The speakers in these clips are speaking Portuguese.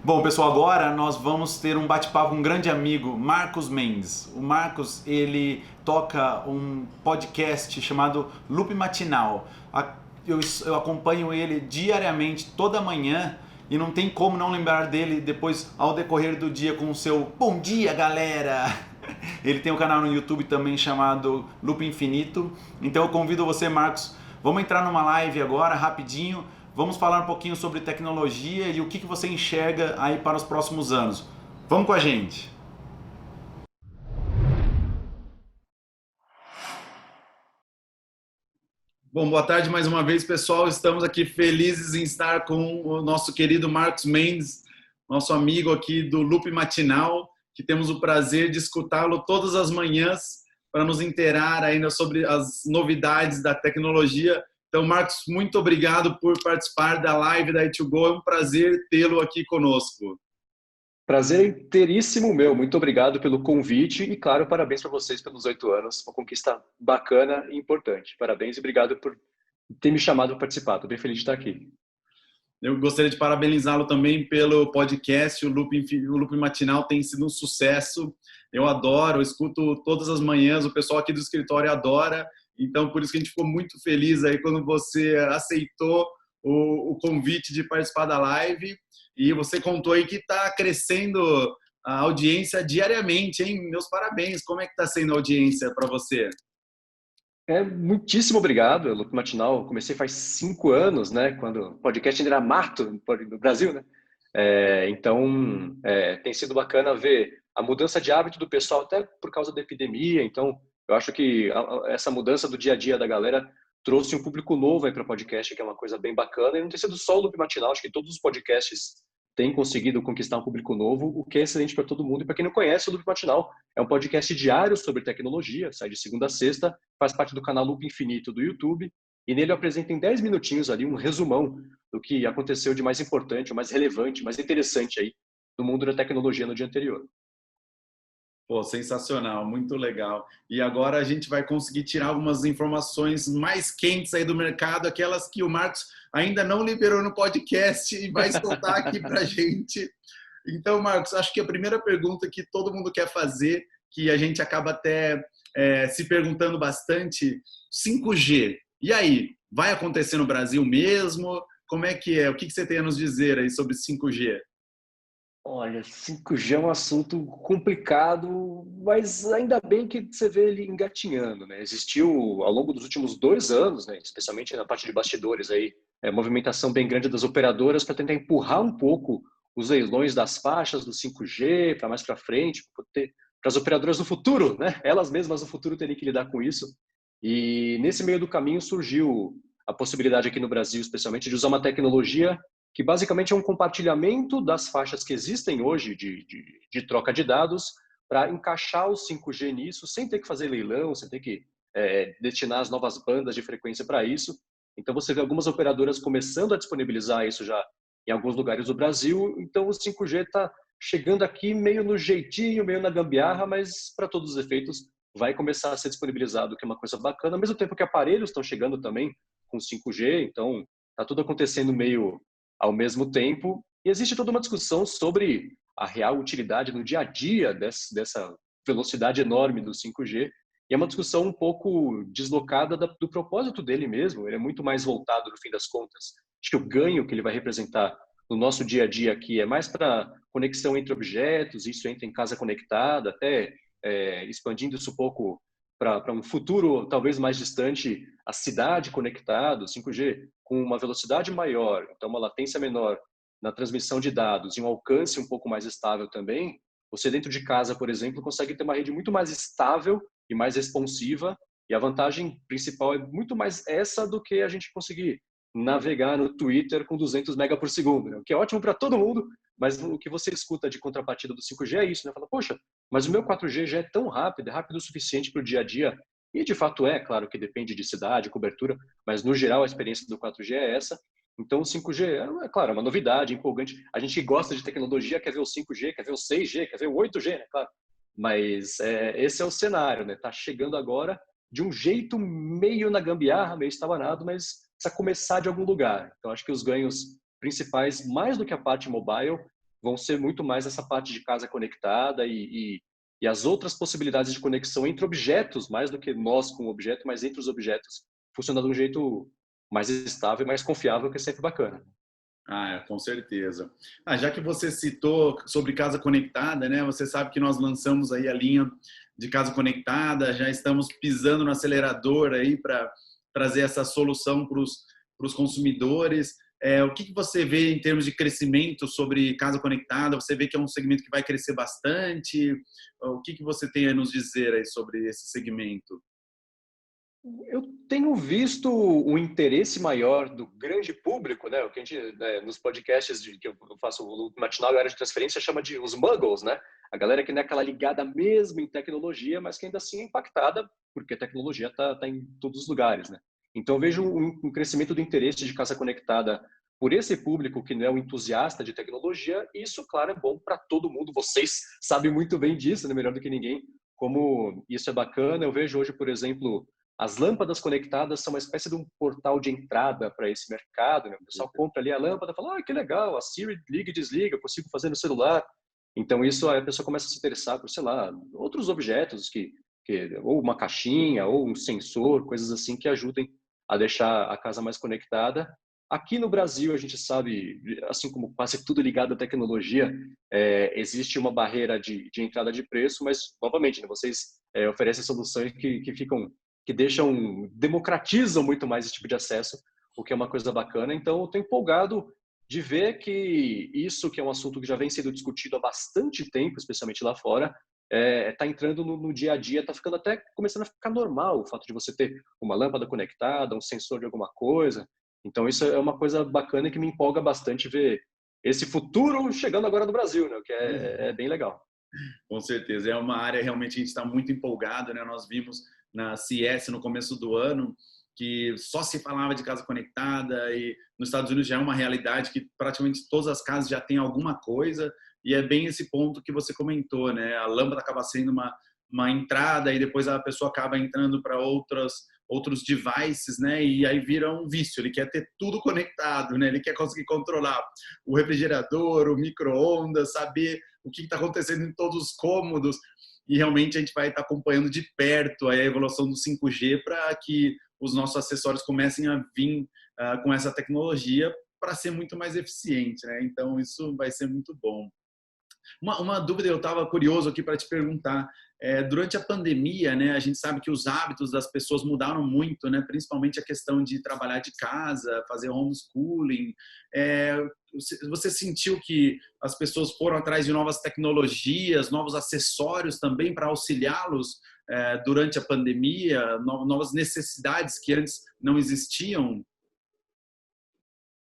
Bom, pessoal, agora nós vamos ter um bate-papo com um grande amigo, Marcos Mendes. O Marcos, ele toca um podcast chamado Loop Matinal. Eu acompanho ele diariamente, toda manhã, e não tem como não lembrar dele depois, ao decorrer do dia, com o seu Bom dia, galera! Ele tem um canal no YouTube também chamado Loop Infinito. Então eu convido você, Marcos, vamos entrar numa live agora, rapidinho. Vamos falar um pouquinho sobre tecnologia e o que você enxerga aí para os próximos anos. Vamos com a gente! Bom, boa tarde mais uma vez, pessoal. Estamos aqui felizes em estar com o nosso querido Marcos Mendes, nosso amigo aqui do Loop Matinal, que temos o prazer de escutá-lo todas as manhãs para nos inteirar ainda sobre as novidades da tecnologia. Então, Marcos, muito obrigado por participar da live da E2Go. É um prazer tê-lo aqui conosco. Prazer inteiríssimo meu. Muito obrigado pelo convite e, claro, parabéns para vocês pelos 8 anos. Uma conquista bacana e importante. Parabéns e obrigado por ter me chamado para participar. Estou bem feliz de estar aqui. Eu gostaria de parabenizá-lo também pelo podcast. O Loop Matinal tem sido um sucesso. Eu adoro, eu escuto todas as manhãs, o pessoal aqui do escritório adora. Então, por isso que a gente ficou muito feliz aí quando você aceitou o convite de participar da live. E você contou aí que está crescendo a audiência diariamente, hein? Meus parabéns. Como é que está sendo a audiência para você? Muitíssimo obrigado. Loop Matinal, comecei faz 5 anos, né? Quando o podcast ainda era mato no Brasil, né? Então, tem sido bacana ver a mudança de hábito do pessoal, até por causa da epidemia. Então, eu acho que essa mudança do dia a dia da galera trouxe um público novo aí para o podcast, que é uma coisa bem bacana. E não tem sido só o Loop Matinal, acho que todos os podcasts têm conseguido conquistar um público novo, o que é excelente para todo mundo. E para quem não conhece, o Loop Matinal é um podcast diário sobre tecnologia, sai de segunda a sexta, faz parte do canal Loop Infinito do YouTube. E nele eu apresento em 10 minutinhos ali um resumão do que aconteceu de mais importante, mais relevante, mais interessante aí no mundo da tecnologia no dia anterior. Pô, sensacional, muito legal. E agora a gente vai conseguir tirar algumas informações mais quentes aí do mercado, aquelas que o Marcos ainda não liberou no podcast e vai soltar aqui para a gente. Então, Marcos, acho que a primeira pergunta que todo mundo quer fazer, que a gente acaba até se perguntando bastante, 5G. E aí, vai acontecer no Brasil mesmo? Como é que é? O que você tem a nos dizer aí sobre 5G? Olha, 5G é um assunto complicado, mas ainda bem que você vê ele engatinhando, né? Existiu ao longo dos últimos 2 anos, né, especialmente na parte de bastidores aí, movimentação bem grande das operadoras para tentar empurrar um pouco os leilões das faixas do 5G para mais para frente, para as operadoras no futuro, né? Elas mesmas no futuro terem que lidar com isso. E nesse meio do caminho surgiu a possibilidade aqui no Brasil, especialmente, de usar uma tecnologia que basicamente é um compartilhamento das faixas que existem hoje de troca de dados para encaixar o 5G nisso, sem ter que fazer leilão, sem ter que destinar as novas bandas de frequência para isso. Então, você vê algumas operadoras começando a disponibilizar isso já em alguns lugares do Brasil. Então, o 5G está chegando aqui meio no jeitinho, meio na gambiarra, mas para todos os efeitos vai começar a ser disponibilizado, que é uma coisa bacana, ao mesmo tempo que aparelhos estão chegando também com 5G, então está tudo acontecendo meio ao mesmo tempo. E existe toda uma discussão sobre a real utilidade no dia a dia dessa velocidade enorme do 5G. E é uma discussão um pouco deslocada do propósito dele mesmo. Ele é muito mais voltado, no fim das contas. Acho que o ganho que ele vai representar no nosso dia a dia aqui é mais para conexão entre objetos, isso entra em casa conectada, até expandindo isso um pouco para um futuro talvez mais distante, a cidade conectada, 5G, com uma velocidade maior, então uma latência menor na transmissão de dados e um alcance um pouco mais estável também, você dentro de casa, por exemplo, consegue ter uma rede muito mais estável e mais responsiva, e a vantagem principal é muito mais essa do que a gente conseguir navegar no Twitter com 200 mega por segundo, né? O que é ótimo para todo mundo, mas o que você escuta de contrapartida do 5G é isso, né? Fala, poxa, mas o meu 4G já é tão rápido, é rápido o suficiente para o dia a dia. E de fato é, claro que depende de cidade, cobertura, mas no geral a experiência do 4G é essa. Então o 5G é claro, é uma novidade, empolgante. A gente que gosta de tecnologia quer ver o 5G, quer ver o 6G, quer ver o 8G, né? Claro. Mas esse é o cenário, né? Tá chegando agora de um jeito meio na gambiarra, meio estabanado, mas precisa começar de algum lugar. Então acho que os ganhos principais, mais do que a parte mobile, vão ser muito mais essa parte de casa conectada e as outras possibilidades de conexão entre objetos, mais do que nós com o objeto, mas entre os objetos, funcionando de um jeito mais estável e mais confiável, que é sempre bacana. Ah, com certeza. Ah, já que você citou sobre casa conectada, né? Você sabe que nós lançamos aí a linha de casa conectada, já estamos pisando no acelerador aí para trazer essa solução para os consumidores. O que você vê em termos de crescimento sobre casa conectada? Você vê que é um segmento que vai crescer bastante? O que você tem a nos dizer aí sobre esse segmento? Eu tenho visto um interesse maior do grande público, né? O que a gente, né, nos podcasts que eu faço o matinal e a área de transferência chama de os muggles, né? A galera que não é aquela ligada mesmo em tecnologia, mas que ainda assim é impactada, porque a tecnologia está em todos os lugares, né? Então eu vejo um crescimento do interesse de casa conectada por esse público que não é um entusiasta de tecnologia, e isso, claro, é bom para todo mundo. Vocês sabem muito bem disso, né? Melhor do que ninguém, como isso é bacana. Eu vejo hoje, por exemplo, as lâmpadas conectadas são uma espécie de um portal de entrada para esse mercado, né? O pessoal compra ali a lâmpada e fala, que legal, a Siri liga e desliga, eu consigo fazer no celular. Então, isso a pessoa começa a se interessar por, sei lá, outros objetos, ou uma caixinha, ou um sensor, coisas assim que ajudem a deixar a casa mais conectada. Aqui no Brasil, a gente sabe, assim como quase tudo ligado à tecnologia, existe uma barreira de entrada de preço, mas, novamente, né, vocês oferecem soluções que ficam que democratizam muito mais esse tipo de acesso, o que é uma coisa bacana. Então, eu estou empolgado de ver que isso, que é um assunto que já vem sendo discutido há bastante tempo, especialmente lá fora, está entrando no dia a dia, está ficando até começando a ficar normal o fato de você ter uma lâmpada conectada, um sensor de alguma coisa. Então, isso é uma coisa bacana que me empolga bastante ver esse futuro chegando agora no Brasil, né? O que é bem legal. Com certeza, é uma área realmente a gente está muito empolgado, né? Nós vimos na CES no começo do ano que só se falava de casa conectada e nos Estados Unidos já é uma realidade que praticamente todas as casas já têm alguma coisa e é bem esse ponto que você comentou, né? A lâmpada acaba sendo uma entrada e depois a pessoa acaba entrando para outros devices, né? E aí vira um vício. Ele quer ter tudo conectado, né? Ele quer conseguir controlar o refrigerador, o micro-ondas, saber o que está acontecendo em todos os cômodos. E realmente a gente vai estar acompanhando de perto a evolução do 5G para que os nossos acessórios comecem a vir com essa tecnologia para ser muito mais eficiente, né? Então isso vai ser muito bom. Uma dúvida, eu estava curioso aqui para te perguntar. Durante a pandemia, né, a gente sabe que os hábitos das pessoas mudaram muito, né, principalmente a questão de trabalhar de casa, fazer homeschooling. Você sentiu que as pessoas foram atrás de novas tecnologias, novos acessórios também para auxiliá-los durante a pandemia, novas necessidades que antes não existiam?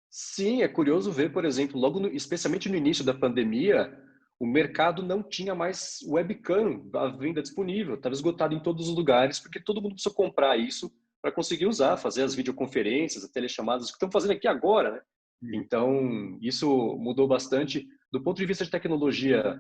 Sim, é curioso ver, por exemplo, especialmente no início da pandemia, o mercado não tinha mais webcam à venda disponível, estava esgotado em todos os lugares, porque todo mundo precisou comprar isso para conseguir usar, fazer as videoconferências, as telechamadas, que estão fazendo aqui agora, né? Então, isso mudou bastante. Do ponto de vista de tecnologia,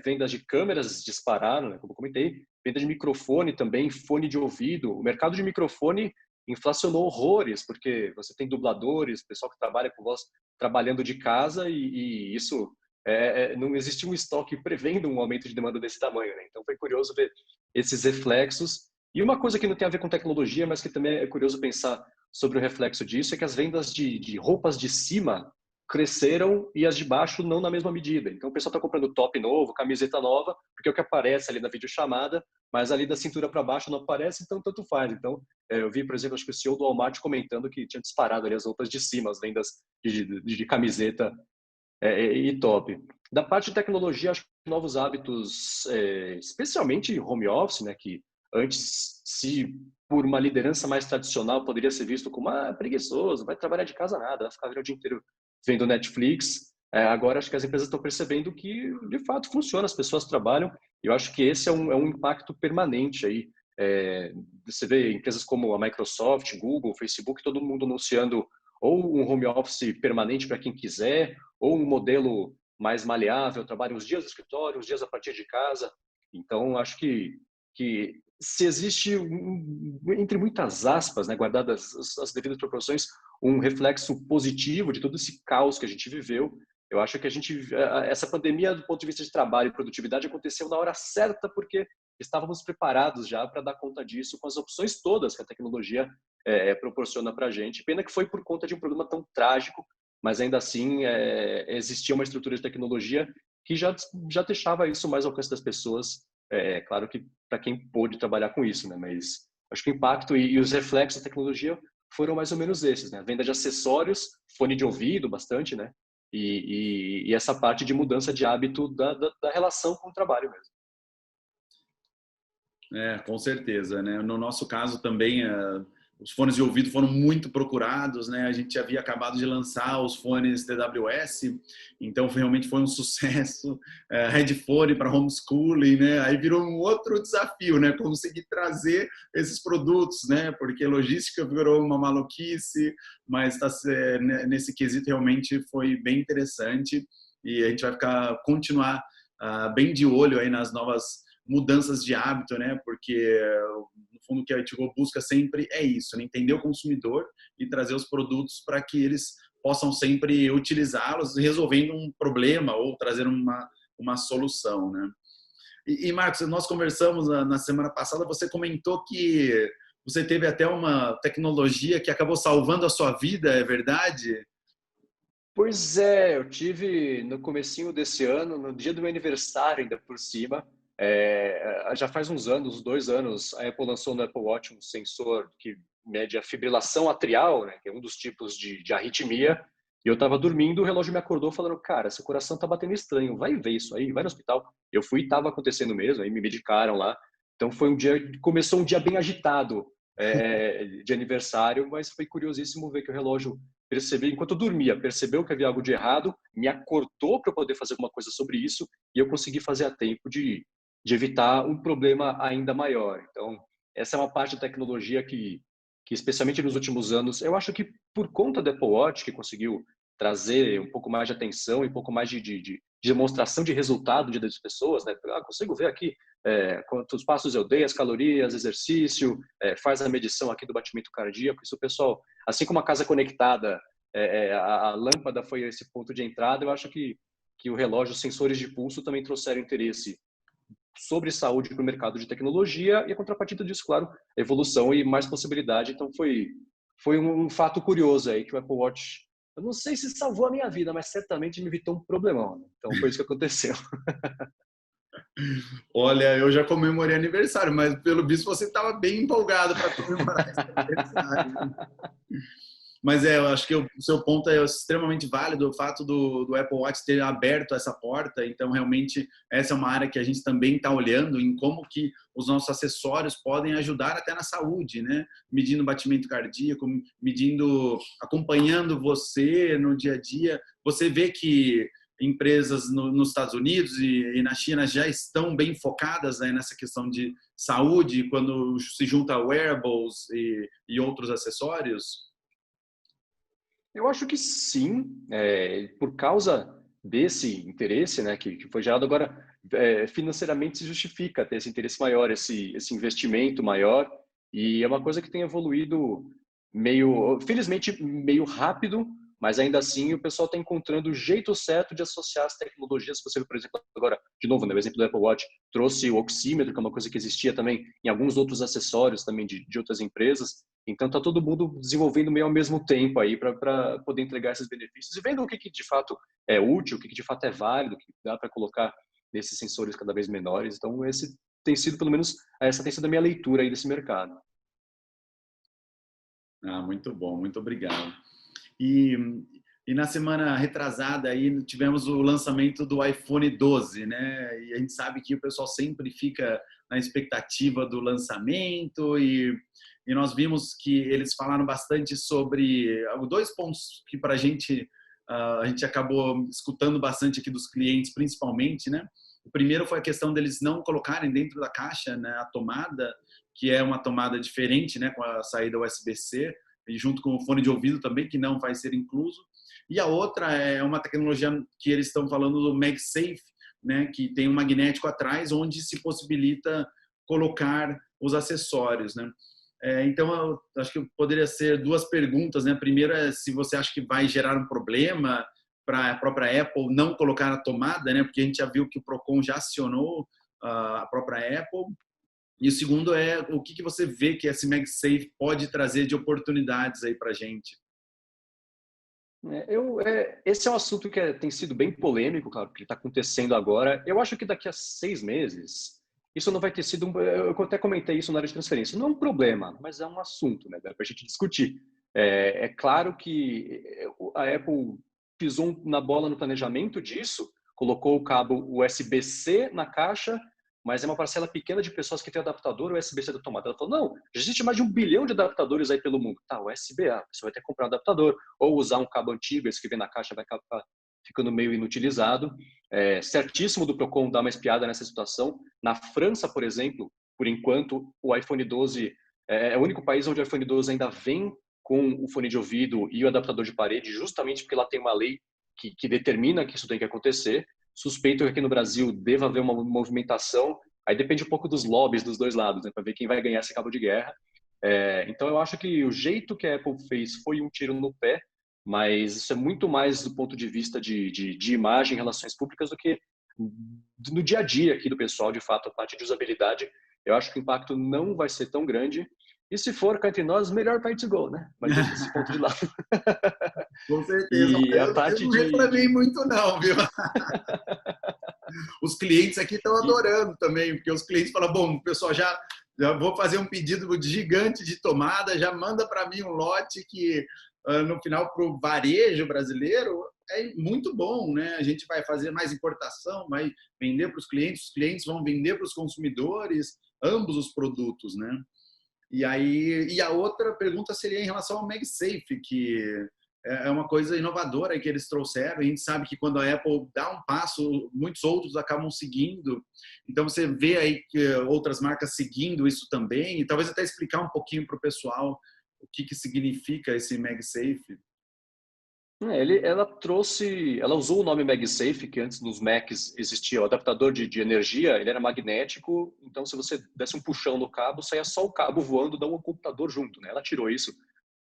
vendas de câmeras dispararam, né, como eu comentei, venda de microfone também, fone de ouvido. O mercado de microfone inflacionou horrores, porque você tem dubladores, pessoal que trabalha com voz trabalhando de casa e isso não existia um estoque prevendo um aumento de demanda desse tamanho, né? Então foi curioso ver esses reflexos. E uma coisa que não tem a ver com tecnologia, mas que também é curioso pensar sobre o reflexo disso, é que as vendas de roupas de cima cresceram e as de baixo não na mesma medida. Então o pessoal está comprando top novo, camiseta nova, porque é o que aparece ali na videochamada, mas ali da cintura para baixo não aparece, então tanto faz. Então eu vi, por exemplo, acho que o CEO do Walmart comentando que tinha disparado ali as roupas de cima, as vendas de camiseta e top. Da parte de tecnologia, acho que novos hábitos, especialmente home office, né, que antes, se por uma liderança mais tradicional, poderia ser visto como preguiçoso, vai trabalhar de casa nada, vai ficar o dia inteiro vendo Netflix. Agora, acho que as empresas estão percebendo que, de fato, funciona, as pessoas trabalham, e eu acho que esse é um impacto permanente aí. Você vê empresas como a Microsoft, Google, Facebook, todo mundo anunciando ou um home office permanente para quem quiser, ou um modelo mais maleável, trabalho uns dias no escritório, uns dias a partir de casa. Então, acho que se existe, entre muitas aspas, né, guardadas as devidas proporções, um reflexo positivo de todo esse caos que a gente viveu, Eu acho que essa pandemia, do ponto de vista de trabalho e produtividade, aconteceu na hora certa, porque estávamos preparados já para dar conta disso com as opções todas que a tecnologia proporciona para a gente. Pena que foi por conta de um problema tão trágico, mas ainda assim existia uma estrutura de tecnologia que já deixava isso mais ao alcance das pessoas. Claro que para quem pôde trabalhar com isso, né? Mas acho que o impacto e os reflexos da tecnologia foram mais ou menos esses, né? A venda de acessórios, fone de ouvido, bastante, né? E essa parte de mudança de hábito da relação com o trabalho mesmo. Com certeza, né? No nosso caso também, os fones de ouvido foram muito procurados, né? A gente havia acabado de lançar os fones TWS, então realmente foi um sucesso. Headphone para homeschooling, né? Aí virou um outro desafio, né? Conseguir trazer esses produtos, né? Porque logística virou uma maluquice, mas nesse quesito realmente foi bem interessante e a gente vai continuar bem de olho aí nas novas mudanças de hábito, né? Porque no fundo o que a Tigo busca sempre é isso, né? Entender o consumidor e trazer os produtos para que eles possam sempre utilizá-los, resolvendo um problema ou trazer uma solução, né? E Marcos, nós conversamos na semana passada, você comentou que você teve até uma tecnologia que acabou salvando a sua vida, é verdade? Pois é, eu tive no comecinho desse ano, no dia do meu aniversário ainda por cima, já faz uns anos, 2 anos, a Apple lançou no Apple Watch um sensor que mede a fibrilação atrial, né, que é um dos tipos de arritmia, e eu estava dormindo, o relógio me acordou falando, cara, seu coração tá batendo estranho, vai ver isso aí, vai no hospital. Eu fui e estava acontecendo mesmo, aí me medicaram lá. Então começou um dia bem agitado de aniversário, mas foi curiosíssimo ver que o relógio percebeu, enquanto eu dormia, percebeu que havia algo de errado, me acordou para eu poder fazer alguma coisa sobre isso e eu consegui fazer a tempo de evitar um problema ainda maior. Então, essa é uma parte da tecnologia que especialmente nos últimos anos, eu acho que por conta do Apple Watch, que conseguiu trazer um pouco mais de atenção e um pouco mais de demonstração de resultado no dia das pessoas, né? Consigo ver aqui quantos passos eu dei, as calorias, exercício, faz a medição aqui do batimento cardíaco. Isso, pessoal, assim como a casa conectada, a lâmpada foi esse ponto de entrada, eu acho que o relógio, os sensores de pulso também trouxeram interesse sobre saúde para o mercado de tecnologia e a contrapartida disso, claro, evolução e mais possibilidade. Então foi um fato curioso aí que o Apple Watch, eu não sei se salvou a minha vida, mas certamente me evitou um problemão, né? Então foi isso que aconteceu. Olha, eu já comemorei aniversário, mas pelo visto você estava bem empolgado para comemorar esse aniversário. Mas eu acho que o seu ponto é extremamente válido, o fato do Apple Watch ter aberto essa porta. Então, realmente, essa é uma área que a gente também está olhando em como que os nossos acessórios podem ajudar até na saúde, né? Medindo batimento cardíaco, acompanhando você no dia a dia. Você vê que empresas nos Estados Unidos e na China já estão bem focadas, né, nessa questão de saúde, quando se junta wearables e outros acessórios? Eu acho que sim, por causa desse interesse, né, que foi gerado agora, financeiramente se justifica ter esse interesse maior, esse investimento maior, e é uma coisa que tem evoluído felizmente, meio rápido, mas ainda assim o pessoal está encontrando o jeito certo de associar as tecnologias. Você, por exemplo, agora, de novo, no exemplo do Apple Watch, trouxe o oxímetro, que é uma coisa que existia também em alguns outros acessórios também de outras empresas. Então está todo mundo desenvolvendo meio ao mesmo tempo aí para poder entregar esses benefícios e vendo o que de fato é útil, o que de fato é válido, o que dá para colocar nesses sensores cada vez menores. Então esse tem sido, pelo menos, essa tem sido a minha leitura aí desse mercado. Muito bom, muito obrigado. E, e na semana retrasada aí tivemos o lançamento do iPhone 12, né? E a gente sabe que o pessoal sempre fica na expectativa do lançamento e nós vimos que eles falaram bastante sobre dois pontos que para a gente acabou escutando bastante aqui dos clientes, principalmente, né? O primeiro foi a questão deles não colocarem dentro da caixa, né, a tomada, que é uma tomada diferente, né, com a saída USB-C, e junto com o fone de ouvido também, que não vai ser incluso. E a outra é uma tecnologia que eles estão falando do MagSafe, né, que tem um magnético atrás, onde se possibilita colocar os acessórios, né? Então, eu acho que poderia ser duas perguntas, né? A primeira é se você acha que vai gerar um problema para a própria Apple não colocar na tomada, né? Porque a gente já viu que o Procon já acionou a própria Apple. E o segundo é o que você vê que esse MagSafe pode trazer de oportunidades aí para a gente? Esse é um assunto que tem sido bem polêmico, claro, porque está acontecendo agora. Eu acho que daqui a 6 meses, isso não vai ter sido eu até comentei isso na área de transferência. Não é um problema, mas é um assunto, né? Dá para a gente discutir. É claro que a Apple pisou na bola no planejamento disso, colocou o cabo USB-C na caixa, mas é uma parcela pequena de pessoas que tem adaptador USB-C da tomada. Ela falou, não, já existe mais de 1 bilhão de adaptadores aí pelo mundo. Tá, USB-A, você vai ter que comprar um adaptador, ou usar um cabo antigo, esse que vem na caixa vai acabar ficando meio inutilizado. Certíssimo do Procon dar uma espiada nessa situação. Na França, por exemplo, por enquanto, o iPhone 12 é o único país onde o iPhone 12 ainda vem com o fone de ouvido e o adaptador de parede, justamente porque lá tem uma lei que determina que isso tem que acontecer. Suspeito que aqui no Brasil deva haver uma movimentação, aí depende um pouco dos lobbies dos dois lados, né, para ver quem vai ganhar esse cabo de guerra. Então eu acho que o jeito que a Apple fez foi um tiro no pé, mas isso é muito mais do ponto de vista de imagem, relações públicas, do que no dia a dia aqui do pessoal, de fato, a parte de usabilidade. Eu acho que o impacto não vai ser tão grande. E se for cá entre nós, melhor para to go, né? Mas deixa esse ponto de lado. Com certeza. E a Eu parte não reclamei muito não, viu? Os clientes aqui estão adorando também, porque os clientes falam, bom, pessoal, já vou fazer um pedido gigante de tomada, já manda para mim um lote que, no final, para o varejo brasileiro, é muito bom, né? A gente vai fazer mais importação, vai vender para os clientes vão vender para os consumidores, ambos os produtos, né? E a outra pergunta seria em relação ao MagSafe, que é uma coisa inovadora que eles trouxeram. A gente sabe que quando a Apple dá um passo, muitos outros acabam seguindo. Então você vê aí que outras marcas seguindo isso também. E talvez até explicar um pouquinho para o pessoal o que significa esse MagSafe. Ela usou o nome MagSafe, que antes nos Macs existia o adaptador de energia, ele era magnético, então se você desse um puxão no cabo, saía só o cabo voando, não o computador junto, né? Ela tirou isso.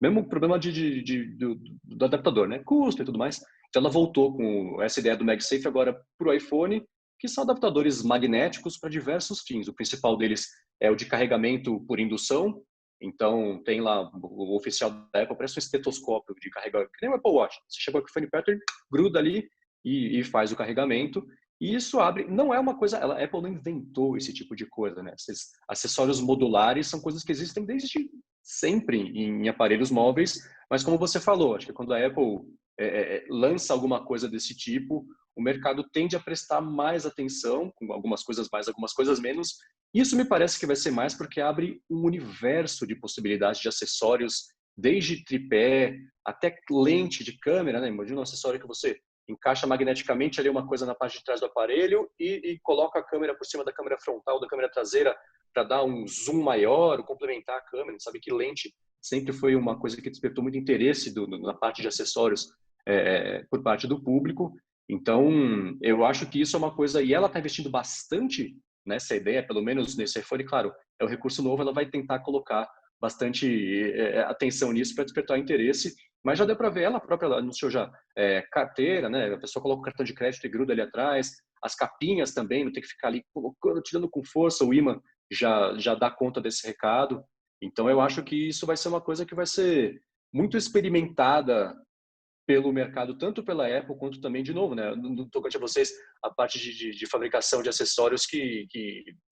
Mesmo problema do adaptador, né? Custo e tudo mais. Então ela voltou com essa ideia do MagSafe agora para o iPhone, que são adaptadores magnéticos para diversos fins. O principal deles é o de carregamento por indução. Então, tem lá o oficial da Apple, parece um estetoscópio de carregamento, que nem o Apple Watch. Você chega com o iPhone perto, ele gruda ali e faz o carregamento. E isso abre, não é uma coisa, a Apple não inventou esse tipo de coisa, né? Esses acessórios modulares são coisas que existem desde sempre em aparelhos móveis, mas como você falou, acho que quando a Apple lança alguma coisa desse tipo, o mercado tende a prestar mais atenção, com algumas coisas mais, algumas coisas menos. Isso me parece que vai ser mais porque abre um universo de possibilidades de acessórios, desde tripé até lente de câmera, né? Imagina um acessório que você encaixa magneticamente ali uma coisa na parte de trás do aparelho e coloca a câmera por cima da câmera frontal, da câmera traseira, para dar um zoom maior, complementar a câmera. Sabe que lente sempre foi uma coisa que despertou muito interesse na parte de acessórios por parte do público. Então, eu acho que isso é uma coisa, e ela está investindo bastante nessa ideia, pelo menos nesse iPhone. Claro, é um recurso novo, ela vai tentar colocar bastante atenção nisso para despertar interesse, mas já deu para ver, ela própria anunciou já carteira, né? A pessoa coloca o cartão de crédito e gruda ali atrás, as capinhas também, não tem que ficar ali colocando, tirando com força, o ímã já dá conta desse recado. Então, eu acho que isso vai ser uma coisa que vai ser muito experimentada pelo mercado, tanto pela Apple quanto também, de novo, né, no tocante a vocês, a parte de fabricação de acessórios que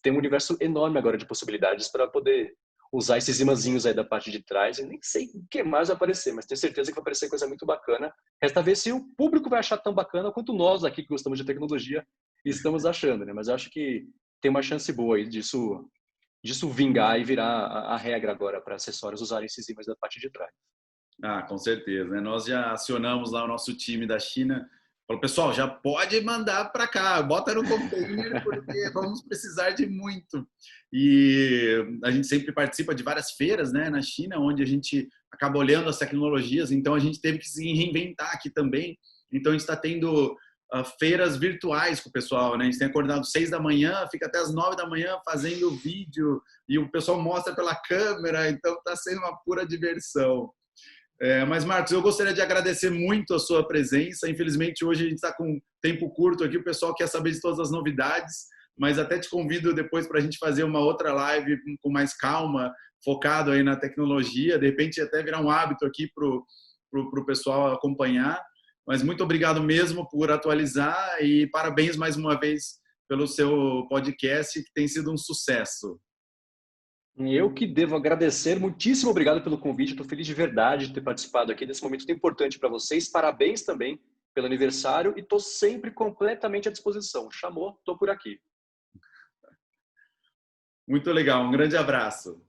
tem um universo enorme agora de possibilidades para poder usar esses imãzinhos aí da parte de trás. Eu nem sei o que mais vai aparecer, mas tenho certeza que vai aparecer coisa muito bacana. Resta ver se o público vai achar tão bacana quanto nós aqui que gostamos de tecnologia estamos achando, né? Mas eu acho que tem uma chance boa aí disso vingar e virar a regra agora para acessórios usarem esses ímãs da parte de trás. Ah, com certeza, né? Nós já acionamos lá o nosso time da China. Falou, pessoal, já pode mandar para cá, bota no container, porque vamos precisar de muito. E a gente sempre participa de várias feiras, né, na China, onde a gente acaba olhando as tecnologias, então a gente teve que se reinventar aqui também. Então a gente está tendo feiras virtuais com o pessoal, né? A gente tem acordado 6 da manhã, fica até as 9 da manhã fazendo vídeo, e o pessoal mostra pela câmera, então está sendo uma pura diversão. Mas, Marcos, eu gostaria de agradecer muito a sua presença. Infelizmente, hoje a gente está com tempo curto aqui, o pessoal quer saber de todas as novidades, mas até te convido depois para a gente fazer uma outra live com mais calma, focado aí na tecnologia, de repente até virar um hábito aqui para o pessoal acompanhar. Mas muito obrigado mesmo por atualizar e parabéns mais uma vez pelo seu podcast, que tem sido um sucesso. Eu que devo agradecer, muitíssimo obrigado pelo convite, estou feliz de verdade de ter participado aqui desse momento tão importante para vocês, parabéns também pelo aniversário e estou sempre completamente à disposição. Chamou, estou por aqui. Muito legal, um grande abraço.